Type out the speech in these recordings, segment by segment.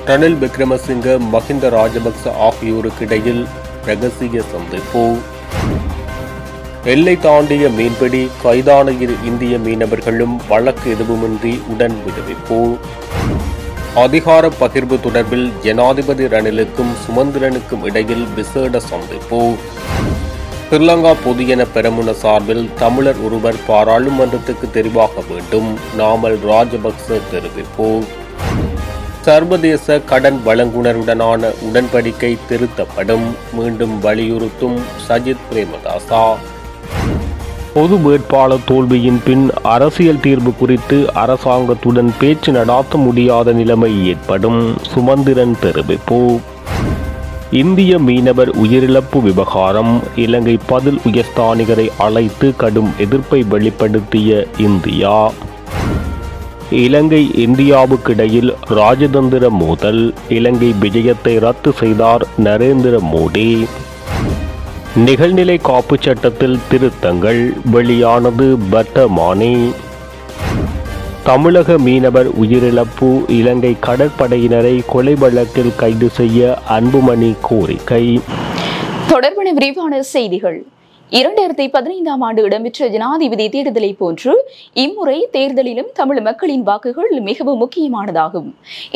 ரணில் விக்ரமசிங்க, மஹிந்த ராஜபக்ச ஆகியோருக்கு இடையில் ரகசிய சந்திப்பு. எல்லை தாண்டிய மீன்பிடி கைதான இரு இந்திய மீனவர்களும் வழக்கு எதுவுமின்றி உடன் விடுவிப்பு. அதிகார பகிர்வு தொடர்பில் ஜனாதிபதி ரணிலுக்கும் சுமந்திரனுக்கும் இடையில் விசேட சந்திப்பு. ஸ்ரீலங்கா பொதுஜன பெரமுன சார்பில் தமிழர் ஒருவர் பாராளுமன்றத்துக்கு தெரிவாக வேண்டும், நாமல் ராஜபக்ச தெரிவிப்பு. சர்வதேச கடன் வழங்குனருடனான உடன்படிக்கை திருத்தப்படும், மீண்டும் வலியுறுத்தும் சஜித் பிரேமதாசா. பொது வேட்பாளர் தோல்வியின் பின் அரசியல் தீர்வு குறித்து அரசாங்கத்துடன் பேச்சு நடாத்த முடியாத நிலைமை ஏற்படும், சுமந்திரன் தெரிவிப்பு. இந்திய மீனவர் உயிரிழப்பு விவகாரம், இலங்கை பதில் உயர்ஸ்தானிகரை அழைத்து கடும் எதிர்ப்பை வெளிப்படுத்திய இந்தியா. இலங்கை இந்தியாவுக்கிடையில் ராஜதந்திர மோதல், இலங்கை விஜயத்தை ரத்து செய்தார் நரேந்திர மோடி. நிகழ்நிலை காப்பு சட்டத்தில் திருத்தங்கள், வெளியானது வர்த்தமானி. தமிழக மீனவர் உயிரிழப்பு, இலங்கை கடற்படையினரை கொலை வழக்கில் கைது செய்ய அன்புமணி கோரிக்கை. தொடர்பான விரிவான செய்திகள். 2015ஆம் ஆண்டு இடம்பெற்ற ஜனாதிபதி தேர்தலை போன்று இம்முறை தேர்தலிலும் தமிழ் மக்களின் வாக்குகள் மிகவும் முக்கியமானதாகும்.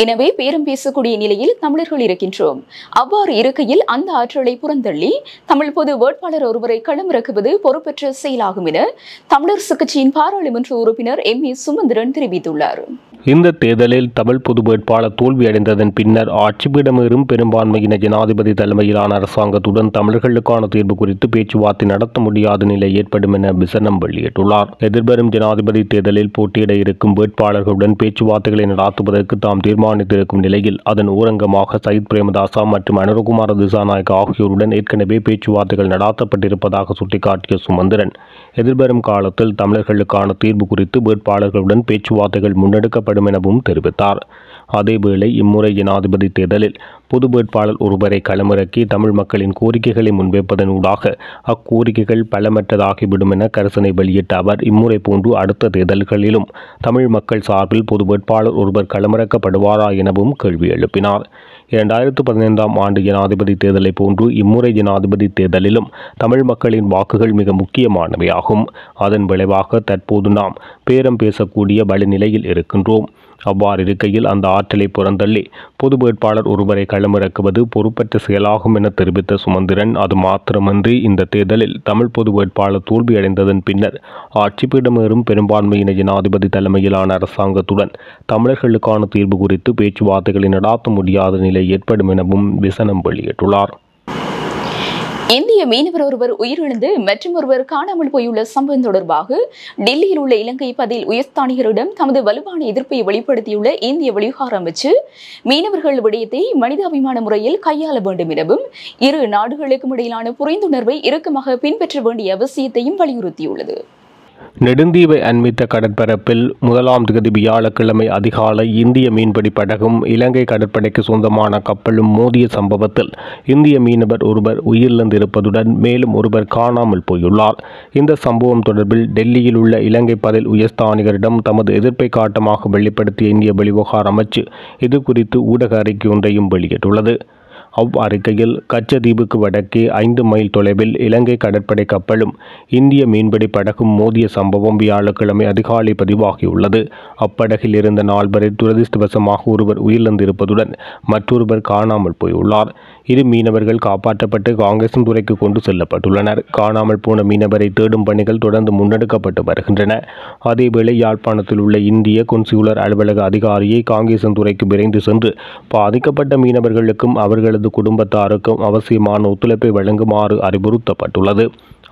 எனவே பேரம் பேசக்கூடிய நிலையில் தமிழர்கள் இருக்கின்றோம். அவ்வாறு இருக்கையில் அந்த ஆற்றலை புறந்தள்ளி தமிழ் பொது வேட்பாளர் ஒருவரை களமிறக்குவது பொறுப்பற்ற செயலாகும் என தமிழரசுக் கட்சியின் பாராளுமன்ற உறுப்பினர் எம்.ஏ. சுமந்திரன் தெரிவித்துள்ளார். இந்த தேர்தலில் தமிழ் பொது வேட்பாளர் தோல்வியடைந்ததன் பின்னர் ஆட்சிபீடமேறும் பெரும்பான்மையின ஜனாதிபதி தலைமையிலான அரசாங்கத்துடன் தமிழர்களுக்கான தீர்வு குறித்து பேச்சுவார்த்தை நடத்த முடியாத நிலை ஏற்படும் என விசனம் வெளியிட்டுள்ளார். எதிர்வரும் ஜனாதிபதி தேர்தலில் போட்டியிட இருக்கும் வேட்பாளர்களுடன் பேச்சுவார்த்தைகளை நடாத்துவதற்கு தாம் தீர்மானித்திருக்கும் நிலையில் அதன் ஊரங்கமாக சயித் பிரேமதாசா மற்றும் அனுரகுமார திசாநாயக்க ஆகியோருடன் ஏற்கனவே பேச்சுவார்த்தைகள் நடாத்தப்பட்டிருப்பதாக சுட்டிக்காட்டிய சுமந்திரன், எதிர்வரும் காலத்தில் தமிழர்களுக்கான தீர்வு குறித்து வேட்பாளர்களுடன் பேச்சுவார்த்தைகள் முன்னெடுக்கப்படும் எனவும் தெரிவித்தார். அதேவேளை இம்முறை ஜனாதிபதி தேர்தலில் பொது வேட்பாளர் ஒருவரை களமிறக்கி தமிழ் மக்களின் கோரிக்கைகளை முன்வைப்பதனூடாக அக்கோரிக்கைகள் பலமற்றதாகிவிடும் என கருசனை வெளியிட்ட அவர், இம்முறை போன்று அடுத்த தேர்தல்களிலும் தமிழ் மக்கள் சார்பில் பொது வேட்பாளர் ஒருவர் களமிறக்கப்படுவாரா எனவும் கேள்வி எழுப்பினார். 2015ஆம் ஆண்டு ஜனாதிபதி தேர்தலை போன்று இம்முறை ஜனாதிபதி தேர்தலிலும் தமிழ் மக்களின் வாக்குகள் மிக முக்கியமானவையாகும். அதன் விளைவாக தற்போது நாம் பேரம் பேசக்கூடிய வழிநிலையில் இருக்கின்றோம். அவ்வாறு இருக்கையில் அந்த ஆற்றலை புறந்தள்ளி பொது வேட்பாளர் ஒருவரை களமிறக்குவது பொறுப்பற்ற செயலாகும் என தெரிவித்த சுமந்திரன், அது மாத்திரமன்றி இந்த தேர்தலில் தமிழ் பொது வேட்பாளர் தோல்வியடைந்ததன் பின்னர் ஆட்சிபீடமேறும் பெரும்பான்மையின ஜனாதிபதி தலைமையிலான அரசாங்கத்துடன் தமிழர்களுக்கான தீர்வு குறித்து பேச்சுவார்த்தைகளை நடாத்த முடியாத நிலை ஏற்படும் எனவும் விசனம் வெளியிட்டுள்ளார். இந்திய மீனவர் ஒருவர் உயிரிழந்து மற்றும் ஒருவர் காணாமல் போயுள்ள சம்பவம் தொடர்பாக டெல்லியில் உள்ள இலங்கை பதில் உயர்ஸ்தானிகரிடம் தமது வலுவான எதிர்ப்பை வெளிப்படுத்தியுள்ள இந்திய வெளிவிவகார அமைச்சு, மீனவர்கள் விடயத்தை மனிதாபிமான முறையில் கையாள வேண்டும் எனவும் இரு நாடுகளுக்கும் இடையிலான புரிந்துணர்வை இறுக்கமாக பின்பற்ற வேண்டிய அவசியத்தையும் வலியுறுத்தியுள்ளது. நெடுந்தீவை அண்மித்த கடற்பரப்பில் 1ஆம் தேதி வியாழக்கிழமை அதிகாலை இந்திய மீன்பிடி படகும் இலங்கை கடற்படைக்கு சொந்தமான கப்பலும் மோதிய சம்பவத்தில் இந்திய மீனவர் ஒருவர் உயிரிழந்திருப்பதுடன் மேலும் ஒருவர் காணாமல் போயுள்ளார். இந்த சம்பவம் தொடர்பில் டெல்லியில் உள்ள இலங்கை பதில் உயர்ஸ்தானிகரிடம் தமது எதிர்ப்பை காட்டமாக வெளிப்படுத்திய இந்திய வெளிவிவகார அமைச்சு இது குறித்து ஊடக அறிக்கை ஒன்றையும் வெளியிட்டுள்ளது. அவ்வறிக்கையில் கச்சதீவுக்கு வடக்கே 5 மைல் தொலைவில் இலங்கை கடற்படை கப்பலும் இந்திய மீன்பிடி படகும் மோதிய சம்பவம் வியாழக்கிழமை அதிகாலை பதிவாகியுள்ளது. அப்படகில் இருந்த 4 பேரில் துரதிருஷ்டவசமாக ஒருவர் உயிரிழந்திருப்பதுடன் மற்றொருவர் காணாமல் போயுள்ளார். இரு மீனவர்கள் காப்பாற்றப்பட்டு காங்கேசன் துறைக்கு கொண்டு செல்லப்பட்டுள்ளனர். காணாமல் போன மீனவரை தேடும் பணிகள் தொடர்ந்து முன்னெடுக்கப்பட்டு வருகின்றன. அதேவேளை யாழ்ப்பாணத்தில் உள்ள இந்திய கொன்சுலர் அலுவலக அதிகாரியை காங்கேசன் துறைக்கு விரைந்து சென்று பாதிக்கப்பட்ட மீனவர்களுக்கும் அவர்களது குடும்பத்தாருக்கும் அவசியமான ஒத்துழைப்பை வழங்குமாறு அறிவுறுத்தப்பட்டுள்ளது.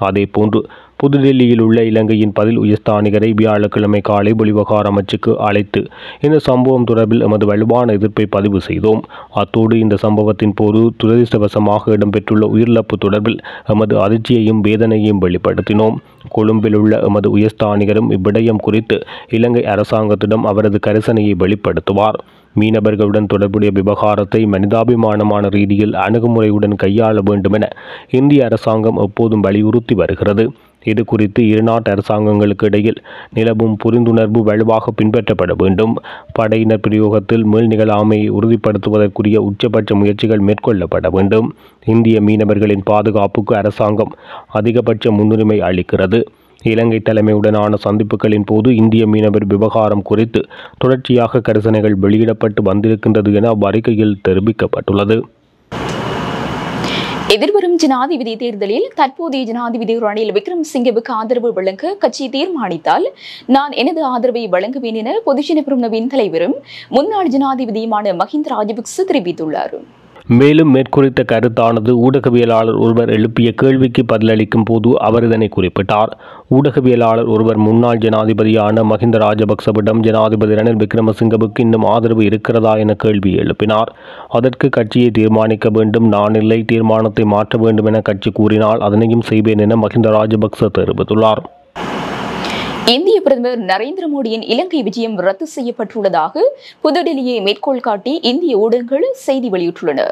அதேபோன்று புதுடெல்லியில் உள்ள இலங்கையின் பதில் உயர்ஸ்தானிகரை வியாழக்கிழமை காலை வெளிவிவகார அமைச்சுக்கு அழைத்து இந்த சம்பவம் தொடர்பில் எமது வலுவான எதிர்ப்பை பதிவு செய்தோம். அத்தோடு இந்த சம்பவத்தின் போது துரதிருஷ்டவசமாக இடம்பெற்றுள்ள உயிரிழப்பு தொடர்பில் எமது அதிர்ச்சியையும் வேதனையையும் வெளிப்படுத்தினோம். கொழும்பில் உள்ள எமது உயர்ஸ்தானிகரும் இவ்விடயம் குறித்து இலங்கை அரசாங்கத்திடம் அவரது கரிசனையை வெளிப்படுத்துவார். மீனவர்களுடன் தொடர்புடைய விவகாரத்தை மனிதாபிமானமான ரீதியில் அணுகுமுறையுடன் கையாள வேண்டும் என இந்திய அரசாங்கம் எப்போதும் வலியுறுத்தி வருகிறது. இது குறித்து இரு நாட்டு அரசாங்கங்களுக்கு இடையில் நிலவும் புரிந்துணர்வு வலுவாக பின்பற்றப்பட வேண்டும். படையினர் பிரயோகத்தில் மீள் நிகழாமையை உறுதிப்படுத்துவதற்குரிய உச்சபட்ச முயற்சிகள் மேற்கொள்ளப்பட வேண்டும். இந்திய மீனவர்களின் பாதுகாப்புக்கு அரசாங்கம் அதிகபட்ச முன்னுரிமை அளிக்கிறது. இலங்கை தலைமையுடனான சந்திப்புகளின் போது இந்திய மீனவர் விவகாரம் குறித்து தொடர்ச்சியாக கரிசனைகள் வெளியிடப்பட்டு வந்திருக்கின்றது என அவ்வறிக்கையில் தெரிவிக்கப்பட்டுள்ளது. எதிர்வரும் ஜனாதிபதி தேர்தலில் தற்போதைய ஜனாதிபதி ரணில் விக்ரமசிங்கவுக்கு ஆதரவு வழங்க கட்சி தீர்மானித்தால் நான் எனது ஆதரவை வழங்குவேன் என பொதுஜன பெரமுனவின் தலைவரும் முன்னாள் ஜனாதிபதியுமான மஹிந்த ராஜபக்ச தெரிவித்துள்ளார். மேலும் மேற்குறித்த கருத்தானது ஊடகவியலாளர் ஒருவர் எழுப்பிய கேள்விக்கு பதிலளிக்கும் போது அவர் இதனை குறிப்பிட்டார். ஊடகவியலாளர் ஒருவர் முன்னாள் ஜனாதிபதியான மஹிந்த ராஜபக்சவிடம் ஜனாதிபதி ரணில் விக்ரமசிங்கவுக்கு இன்னும் ஆதரவு இருக்கிறதா என கேள்வி எழுப்பினார். அதற்கு கட்சியை தீர்மானிக்க வேண்டும், நான் இல்லை, தீர்மானத்தை மாற்ற வேண்டும் என கட்சி கூறினால் அதனையும் செய்வேன் என மஹிந்த ராஜபக்ச தெரிவித்துள்ளார். இந்திய பிரதமர் நரேந்திர மோடியின் இலங்கை விஜயம் ரத்து செய்யப்பட்டுள்ளதாக புதுடெல்லியை மேற்கோள் காட்டி இந்திய ஊடகங்கள் செய்தி வெளியிட்டுள்ளன.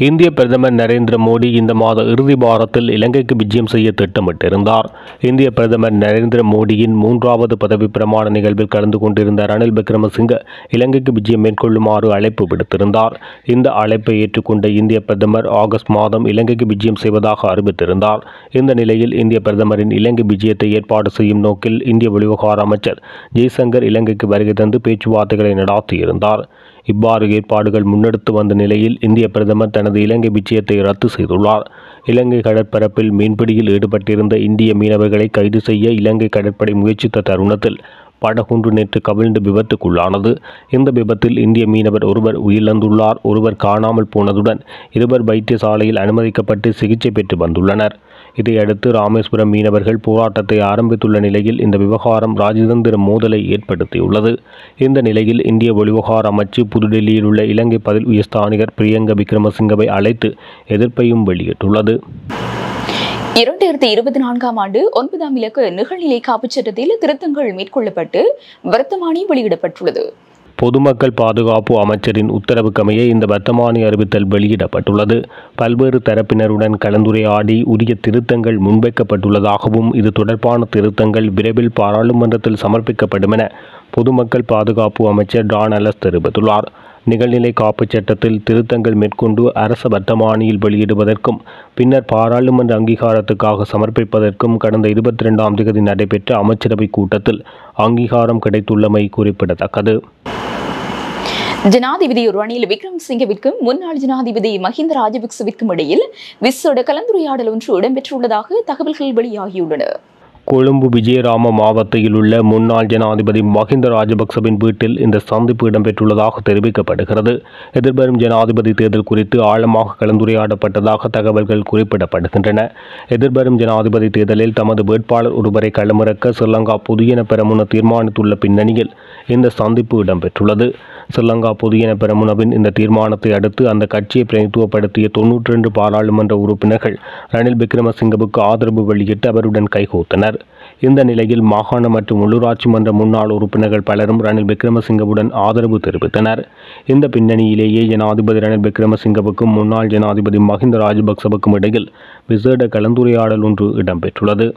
இந்திய பிரதமர் நரேந்திர மோடி இந்த மாத இறுதி வாரத்தில் இலங்கைக்கு விஜயம் செய்ய திட்டமிட்டிருந்தார். இந்திய பிரதமர் நரேந்திர மோடியின் 3வது பதவி பிரமாண நிகழ்வில் கலந்து கொண்டிருந்த ரணில் விக்ரமசிங்க இலங்கைக்கு விஜயம் மேற்கொள்ளுமாறு அழைப்பு விடுத்திருந்தார். இந்த அழைப்பை ஏற்றுக்கொண்ட இந்திய பிரதமர் ஆகஸ்ட் மாதம் இலங்கைக்கு விஜயம் செய்வதாக அறிவித்திருந்தார். இந்த நிலையில் இந்திய பிரதமரின் இலங்கை விஜயத்தை ஏற்பாடு செய்யும் நோக்கில் இந்திய வெளிவிவகார அமைச்சர் ஜெய்சங்கர் இலங்கைக்கு வருகை தந்து பேச்சுவார்த்தைகளை நடத்தியிருந்தார். இவ்வாறு ஏற்பாடுகள் முன்னெடுத்து வந்த நிலையில் இந்திய பிரதமர் தனது இலங்கை விஜயத்தை ரத்து செய்துள்ளார். இலங்கை கடற்பரப்பில் மீன்பிடியில் ஈடுபட்டிருந்த இந்திய மீனவர்களை கைது செய்ய இலங்கை கடற்படை முயற்சித்த தருணத்தில் படகொன்று நேற்று கவிழ்ந்து விபத்துக்குள்ளானது. இந்த விபத்தில் இந்திய மீனவர் ஒருவர் உயிரிழந்துள்ளார். ஒருவர் காணாமல் போனதுடன் இருவர் வைத்தியசாலையில் அனுமதிக்கப்பட்டு சிகிச்சை பெற்று வந்துள்ளனர். இதையடுத்து ராமேஸ்வரம் மீனவர்கள் போராட்டத்தை ஆரம்பித்துள்ள நிலையில் இந்த விவகாரம் ராஜதந்திர மோதலை ஏற்படுத்தியுள்ளது. இந்த நிலையில் இந்திய வெளிவிவகார அமைச்சு புதுடெல்லியில் உள்ள இலங்கை பதில் உயர்ஸ்தானிகர் பிரியங்க விக்ரமசிங்கவை அழைத்து எதிர்ப்பையும் வெளியிட்டுள்ளது. 2024ஆம் ஆண்டு 9ஆம் இலக்க நிகழ்நிலை காப்புச் சட்டத்தில் திருத்தங்கள் மேற்கொள்ளப்பட்டு வர்த்தமானி வெளியிடப்பட்டுள்ளது. பொதுமக்கள் பாதுகாப்பு அமைச்சரின் உத்தரவுக்கமைய இந்த வர்த்தமானி அறிவித்தல் வெளியிடப்பட்டுள்ளது. பல்வேறு தரப்பினருடன் கலந்துரையாடி உரிய திருத்தங்கள் முன்வைக்கப்பட்டுள்ளதாகவும் இது தொடர்பான திருத்தங்கள் விரைவில் பாராளுமன்றத்தில் சமர்ப்பிக்கப்படும் என பொதுமக்கள் பாதுகாப்பு அமைச்சர் டான் அலஸ் தெரிவித்துள்ளார். நிகழ்நிலை காப்புச் சட்டத்தில் திருத்தங்கள் மேற்கொண்டு அரச வர்த்தமானியில் வெளியிடுவதற்கும் பின்னர் பாராளுமன்ற அங்கீகாரத்துக்காக சமர்ப்பிப்பதற்கும் கடந்த 22ஆம் தேதி நடைபெற்ற அமைச்சரவை கூட்டத்தில் அங்கீகாரம் கிடைத்துள்ளமை குறிப்பிடத்தக்கது. ஜனாதிபதி ரணில் விக்ரமசிங்கவிற்கும் முன்னாள் ஜனாதிபதி மஹிந்த ராஜபக்சவிற்கும் இடையில் விசேட கலந்துரையாடல் ஒன்று இடம்பெற்றுள்ளதாக தகவல்கள் வெளியாகியுள்ளன. கொழும்பு விஜயராம மாவட்டத்தில் உள்ள முன்னாள் ஜனாதிபதி மஹிந்த ராஜபக்சவின் வீட்டில் இந்த சந்திப்பு இடம்பெற்றுள்ளதாக தெரிவிக்கப்படுகிறது. எதிர்வரும் ஜனாதிபதி தேர்தல் குறித்து ஆழமாக கலந்துரையாடப்பட்டதாக தகவல்கள் குறிப்பிடப்படுகின்றன. எதிர்வரும் ஜனாதிபதி தேர்தலில் தமது வேட்பாளர் ஒருவரை களமிறக்க ஸ்ரீலங்கா பொதுஜன பெரமுன தீர்மானித்துள்ள பின்னணியில் இந்த சந்திப்பு இடம்பெற்றுள்ளது. ஸ்ரீலங்கா பொதுஜன பெரமுனவின் இந்த தீர்மானத்தை அடுத்து அந்த கட்சியை பிரதிநிதித்துவப்படுத்திய 92 பாராளுமன்ற உறுப்பினர்கள் ரணில் விக்ரமசிங்கவுக்கு ஆதரவு வெளியிட்டு அவருடன் கைகோத்தனர். இந்த நிலையில் மாகாண மற்றும் உள்ளூராட்சி மன்ற முன்னாள் உறுப்பினர்கள் பலரும் ரணில் விக்ரமசிங்கவுடன் ஆதரவு தெரிவித்தனர். இந்த பின்னணியிலேயே ஜனாதிபதி ரணில் விக்ரமசிங்கவுக்கும் முன்னாள் ஜனாதிபதி மஹிந்த ராஜபக்சவுக்கும் இடையில் விசேட கலந்துரையாடல் ஒன்று இடம்பெற்றுள்ளது.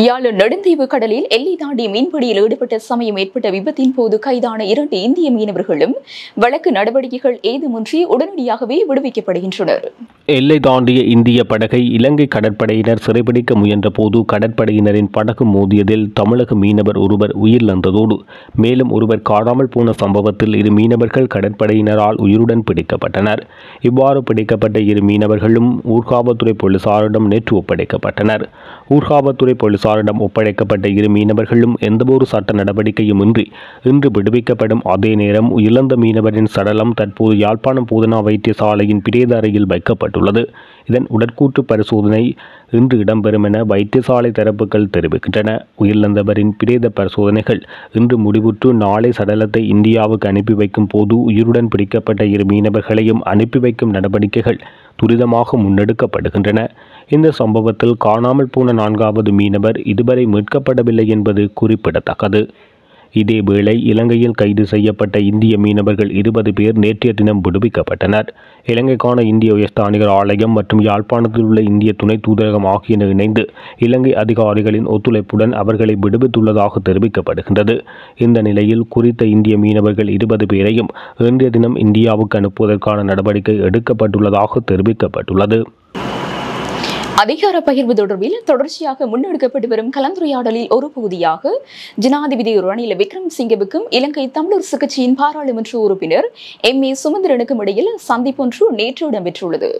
யாழ் நெடுந்தீவு கடலில் எல்லை தாண்டி மீன்பிடியில் ஈடுபட்ட சமயம் ஏற்பட்ட விபத்தின் போது கைதான 2 இந்திய மீனவர்களும் வழக்கு நடவடிக்கைகள் ஏதுமின்றி உடனடியாகவே விடுவிக்கப்படுகின்றனர். எல்லை தாண்டிய இந்திய படகை இலங்கை கடற்படையினர் சிறைபிடிக்க முயன்ற போது கடற்படையினரின் படகு மோதியதில் தமிழக மீனவர் ஒருவர் உயிரிழந்ததோடு மேலும் ஒருவர் காணாமல் போன சம்பவத்தில் 2 மீனவர்கள் கடற்படையினரால் உயிருடன் பிடிக்கப்பட்டனர். இவ்வாறு பிடிக்கப்பட்ட 2 மீனவர்களும் ஊர்காவல்துறை போலீசாரிடம் நேற்று ஒப்படைக்கப்பட்டனர். ஊர்காவல்துறை போலீசாரிடம் ஒப்படைக்கப்பட்ட 2 மீனவர்களும் எந்தவொரு சட்ட நடவடிக்கையும் இன்றி இன்று விடுவிக்கப்படும் அதே நேரம் இழந்த மீனவரின் சடலம் தற்போது யாழ்ப்பாணம் போதனா வைத்தியசாலையின் பிரேத அறையில் வைக்கப்பட்டுள்ளது. இதன் உடற்கூற்று பரிசோதனை இன்று இடம்பெறும் என வைத்தியசாலை தரப்புகள் தெரிவிக்கின்றன. உயிரிழந்தவரின் பிரேத பரிசோதனைகள் இன்று முடிவுற்று நாளை சடலத்தை இந்தியாவுக்கு அனுப்பி வைக்கும் போது உயிருடன் பிடிக்கப்பட்ட 2 மீனவர்களையும் அனுப்பி வைக்கும் நடவடிக்கைகள் துரிதமாக முன்னெடுக்கப்படுகின்றன. இந்த சம்பவத்தில் காணாமல் போன 4வது மீனவர் இதுவரை மீட்கப்படவில்லை என்பது குறிப்பிடத்தக்கது. இதேவேளை இலங்கையில் கைது செய்யப்பட்ட இந்திய மீனவர்கள் 20 பேர் நேற்றைய தினம் விடுவிக்கப்பட்டனர். இலங்கைக்கான இந்திய உயர்ஸ்தானிகர் ஆலயம் மற்றும் யாழ்ப்பாணத்தில் உள்ள இந்திய துணை தூதரகம் ஆகியன இணைந்து இலங்கை அதிகாரிகளின் ஒத்துழைப்புடன் அவர்களை விடுவித்துள்ளதாக தெரிவிக்கப்படுகின்றது. இந்த நிலையில் குறித்த இந்திய மீனவர்கள் 20 பேரையும் இன்றைய தினம் இந்தியாவுக்கு அனுப்புவதற்கான நடவடிக்கை எடுக்கப்பட்டுள்ளதாக தெரிவிக்கப்பட்டுள்ளது. அதிகார பகிர்வு தொடர்பில் தொடர்ச்சியாக முன்னெடுக்கப்பட்டு வரும் கலந்துரையாடலில் ஒரு பகுதியாக ஜனாதிபதி ரணில் விக்ரமசிங்கவுக்கும் இலங்கை தமிழரசுக் கட்சியின் பாராளுமன்ற உறுப்பினர் M.A. சுமந்திரனுக்கும் இடையில் சந்திப்பொன்று நேற்று இடம்பெற்றுள்ளது.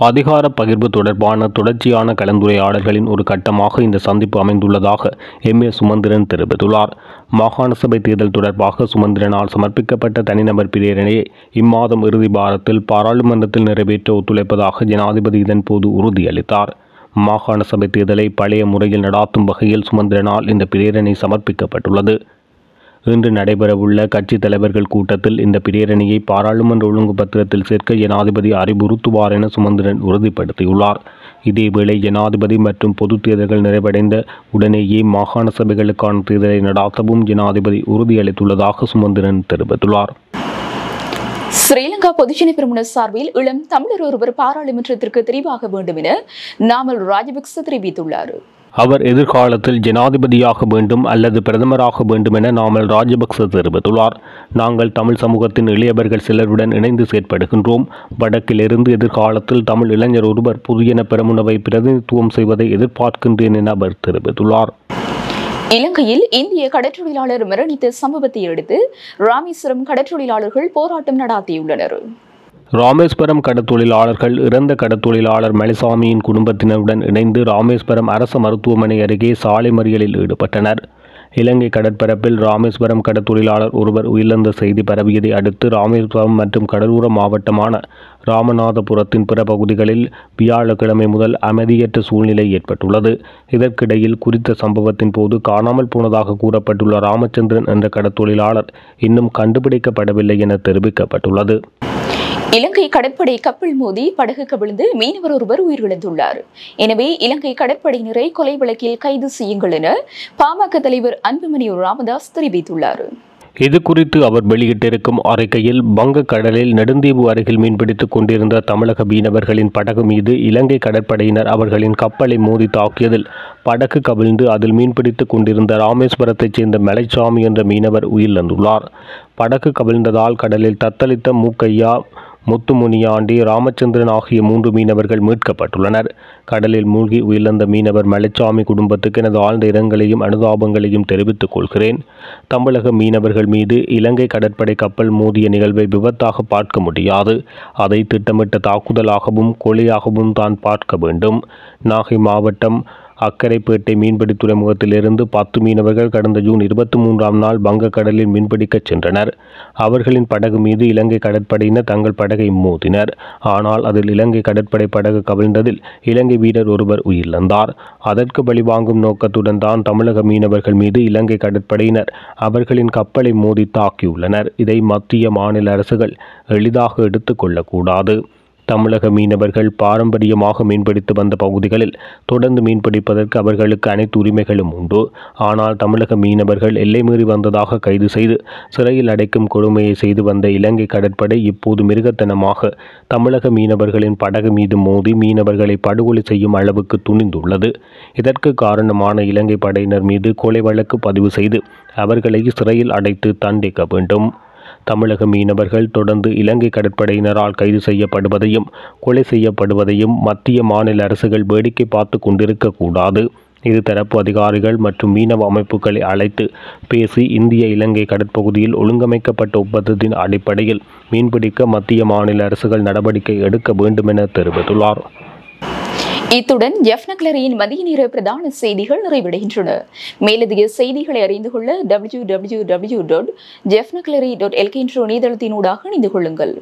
அதிகார பகிர்வு தொடர்பான தொடர்ச்சியான கலந்துரையாடல்களின் ஒரு கட்டமாக இந்த சந்திப்பு அமைந்துள்ளதாக M.A. சுமந்திரன் தெரிவித்துள்ளார். மாகாண சபை தேர்தல் தொடர்பாக சுமந்திரனால் சமர்ப்பிக்கப்பட்ட தனிநபர் பிரேரணையை இம்மாதம் இறுதி வாரத்தில் பாராளுமன்றத்தில் நிறைவேற்ற ஒத்துழைப்பதாக ஜனாதிபதி இதன்போது உறுதியளித்தார். மாகாண சபை தேர்தலை பழைய முறையில் நடாத்தும் வகையில் சுமந்திரனால் இந்த பிரேரணை சமர்ப்பிக்கப்பட்டுள்ளது. இன்று நடைபெறவுள்ள கட்சி தலைவர்கள் கூட்டத்தில் இந்த பிரேரணையை பாராளுமன்ற ஒழுங்கு பத்திரத்தில் சேர்க்க ஜனாதிபதி அறிவுறுத்துவார் என சுமந்திரன் உறுதிப்படுத்தியுள்ளார். இதேவேளை ஜனாதிபதி மற்றும் பொது தேர்தல்கள் நிறைவடைந்த உடனேயே மாகாண சபைகளுக்கான தேர்தலை நடாத்தவும் ஜனாதிபதி உறுதியளித்துள்ளதாக சுமந்திரன் தெரிவித்துள்ளார். ஸ்ரீலங்கா பொதுஜன பெரமுன சார்பில் இளம் தமிழர் ஒருவர் பாராளுமன்றத்திற்கு தெரிவாக வேண்டும் என நாமல் ராஜபக்ச தெரிவித்துள்ளார். அவர் எதிர்காலத்தில் ஜனாதிபதியாக வேண்டும் அல்லது பிரதமராக வேண்டும் என நாமல் ராஜபக்ச தெரிவித்துள்ளார். நாங்கள் தமிழ் சமூகத்தின் இளையவர்கள் சிலருடன் இணைந்து செயற்படுகின்றோம். வடக்கிலிருந்து எதிர்காலத்தில் தமிழ் இளைஞர் ஒருவர் புதியன பெரமுனவை பிரதிநிதித்துவம் செய்வதை எதிர்பார்க்கின்றேன் என அவர் தெரிவித்துள்ளார். இலங்கையில் இந்திய கடற்றொழிலாளர் மரணித்த சம்பவத்தை அடுத்து ராமேஸ்வரம் கடற்றொழிலாளர்கள் போராட்டம் நடாத்தியுள்ளனர். ராமேஸ்வரம் கடத்தொழிலாளர்கள் இறந்த கடத்தொழிலாளர் மலைசாமியின் குடும்பத்தினருடன் இணைந்து ராமேஸ்வரம் அரசு மருத்துவமனை அருகே சாலை மறியலில் ஈடுபட்டனர். இலங்கை கடற்பரப்பில் ராமேஸ்வரம் கடத்தொழிலாளர் ஒருவர் உயிரிழந்த செய்தி பரவியதை அடுத்து ராமேஸ்வரம் மற்றும் கடலோர மாவட்டமான ராமநாதபுரத்தின் பிற பகுதிகளில் வியாழக்கிழமை முதல் அமைதியற்ற சூழ்நிலை ஏற்பட்டுள்ளது. இதற்கிடையில் குறித்த சம்பவத்தின் போது காணாமல் போனதாக கூறப்பட்டுள்ள ராமச்சந்திரன் என்ற கடத்தொழிலாளர் இன்னும் கண்டுபிடிக்கப்படவில்லை என தெரிவிக்கப்பட்டுள்ளது. இலங்கை கடற்படை கப்பல் மோதி படகு கவிழ்ந்து மீனவர் ஒருவர் உயிரிழந்துள்ளார். எனவே இலங்கை கடற்படையினரை கொலை வழக்கில் கைது செய்யுங்கள் என பாமக தலைவர் அன்புமணி ராமதாஸ் தெரிவித்துள்ளார். இது குறித்து அவர் வெளியிட்டிருக்கும் அறிக்கையில் வங்கக்கடலில் நெடுந்தீவு அருகில் மீன்பிடித்துக் கொண்டிருந்த தமிழக மீனவர்களின் படகு மீது இலங்கை கடற்படையினர் அவர்களின் கப்பலை மோதி தாக்கியதில் படகு கவிழ்ந்து அதில் மீன்பிடித்துக் கொண்டிருந்த ராமேஸ்வரத்தைச் சேர்ந்த மலைச்சாமி என்ற மீனவர் உயிரிழந்துள்ளார். படகு கவிழ்ந்ததால் கடலில் தத்தளித்த மூக்கையா, முத்துமுனியாண்டி, ராமச்சந்திரன் ஆகிய 3 மீனவர்கள் மீட்கப்பட்டுள்ளனர். கடலில் மூழ்கி உயிரிழந்த மீனவர் மலைச்சாமி குடும்பத்துக்கு எனது ஆழ்ந்த இரங்கலையும் அனுதாபங்களையும் தெரிவித்துக் கொள்கிறேன். தமிழக மீனவர்கள் மீது இலங்கை கடற்படை கப்பல் மோதிய நிகழ்வை விபத்தாக பார்க்க முடியாது. அதை திட்டமிட்ட தாக்குதலாகவும் கொலையாகவும் தான் பார்க்க வேண்டும். நாகை மாவட்டம் அக்கரைப்பேட்டை மீன்பிடி துறைமுகத்திலிருந்து 10 மீனவர்கள் கடந்த ஜூன் 23ஆம் நாள் வங்கக்கடலில் மீன்பிடிக்கச் சென்றனர். அவர்களின் படகு மீது இலங்கை கடற்படையினர் தங்கள் படகை மோதினர். ஆனால் அதில் இலங்கை கடற்படை படகு கவிழ்ந்ததில் இலங்கை வீரர் ஒருவர் உயிரிழந்தார். அதற்கு பழிவாங்கும் நோக்கத்துடன் தான் தமிழக மீனவர்கள் மீது இலங்கை கடற்படையினர் அவர்களின் கப்பலை மோதி தாக்கியுள்ளனர். இதை மத்திய மாநில அரசுகள் எளிதாக எடுத்துக்கொள்ளக்கூடாது. தமிழக மீனவர்கள் பாரம்பரியமாக மீன்பிடித்து வந்த பகுதிகளில் தொடர்ந்து மீன்பிடிப்பதற்கு அவர்களுக்கு அனைத்து உரிமைகளும் உண்டு. ஆனால் தமிழக மீனவர்கள் எல்லை மீறி வந்ததாக கைது செய்து சிறையில் அடைக்கும் கொடுமையை செய்து வந்த இலங்கை கடற்படை இப்போது மிருகத்தனமாக தமிழக மீனவர்களின் படகு மீது மோதி மீனவர்களை படுகொலை செய்யும் அளவுக்கு துணிந்துள்ளது. இதற்கு காரணமான இலங்கை படையினர் மீது கொலை வழக்கு பதிவு செய்து அவர்களை சிறையில் அடைத்து தண்டிக்க வேண்டும். தமிழக மீனவர்கள் தொடர்ந்து இலங்கை கடற்படையினரால் கைது செய்யப்படுவதையும் கொலை செய்யப்படுவதையும் மத்திய மாநில அரசுகள் வேடிக்கை பார்த்து கொண்டிருக்கக்கூடாது. இருதரப்பு அதிகாரிகள் மற்றும் மீனவ அமைப்புகளை அழைத்து பேசி இந்திய இலங்கை கடற்பகுதியில் ஒழுங்கமைக்கப்பட்ட ஒப்பந்தத்தின் அடிப்படையில் மீன்பிடிக்க மத்திய மாநில அரசுகள் நடவடிக்கை எடுக்க வேண்டும் என தெரிவித்துள்ளார். இத்துடன் ஜெஃப்னக்லரியின் மதிய நேர பிரதான செய்திகள் நிறைவடைகின்றன. மேலதிக செய்திகளை அறிந்து கொள்ள www.jeffnaclery.lk என்ற இணையதளத்தினூடாக இணைந்து கொள்ளுங்கள்.